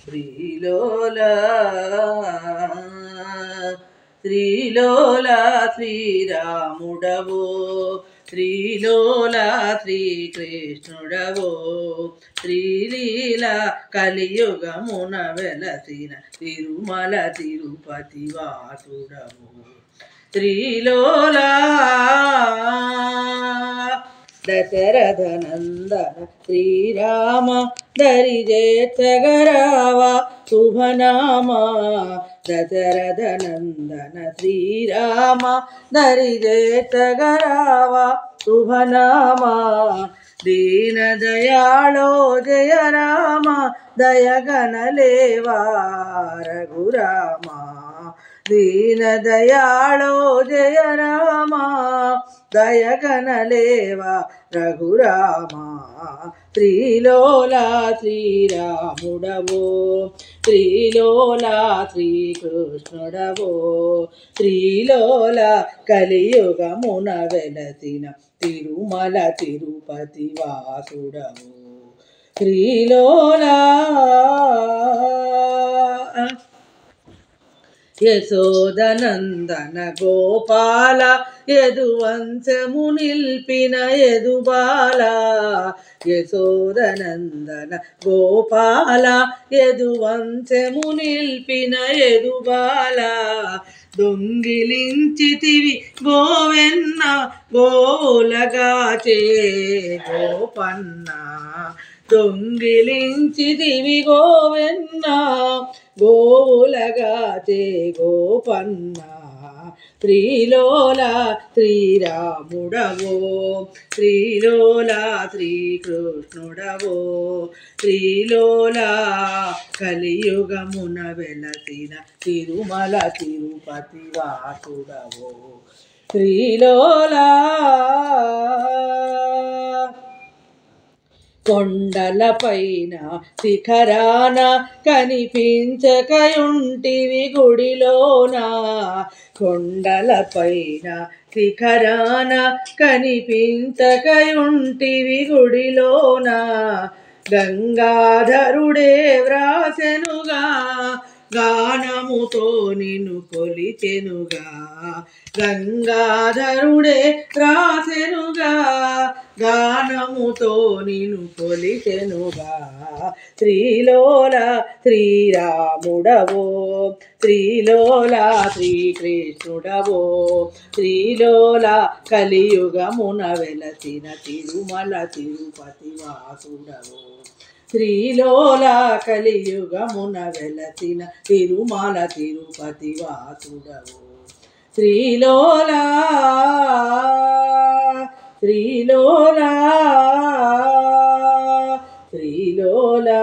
శ్రీలోలా శ్రీలోలా శ్రీరాముడవో శ్రీలోలా శ్రీకృష్ణుడవో శ్రీలీలా కలియుగమున వెలసిన తిరుమల తిరుపతి వాసుడవో శ్రీలోలా దశరథ నందన శ్రీరామ దరిజేతగరావా శుభనామా దశరథ నందన శ్రీరామ దరిజేతగరావా శుభనామా దీన దయాళో జయ రామ దయగణలేవా రఘురామ దీన దయాళో జయ రామ దయగణలేవా రఘురామ శ్రీలోలా శ్రీరాముడవో శ్రీలోలా శ్రీకృష్ణుడవో శ్రీలోలా కలియుగమున వెలసిన తిరుమల తిరుపతి వాసుడవో శ్రీలోలా యశోదనందన గోపాల యదువంశము నిల్పిన యదుబాల యశోదనందన గోపాల యదువంశము నిల్పిన యదుబాల దొంగిలించితివి గోవెన్న గోవులగాచే గోపన్న దొంగిలించితివి గోవెన్న గోవులగాచే గోపన్న శ్రీలోలా శ్రీరాముడవో శ్రీలోలా శ్రీకృష్ణుడవో శ్రీలోలా కలియుగమున వెలసిన తిరుమల తిరుపతి వాసుడవో శ్రీలోలా కొండలపైన శిఖరాన కనిపించకయుంటివి గుడిలోన కొండలపైన శిఖరాన కనిపించకయుంటివి గుడిలోన గంగాధరుడే వ్రాసెనుగా గానముతో నిన్ను కొలిచెనుగా గంగాధరుడే వ్రాసెనుగా గానముతో నిన్ను కొలిచెనుగా శ్రీలోలా శ్రీరాముడవో శ్రీలోలా శ్రీకృష్ణుడవో శ్రీలోలా కలియుగమున వెలసిన తిరుమల తిరుపతి వాసుడవో శ్రీలోలా కలియుగమున వెలసిన తిరుమల తిరుపతి వాసుడవో శ్రీలోలా శ్రీలోలా శ్రీలోలా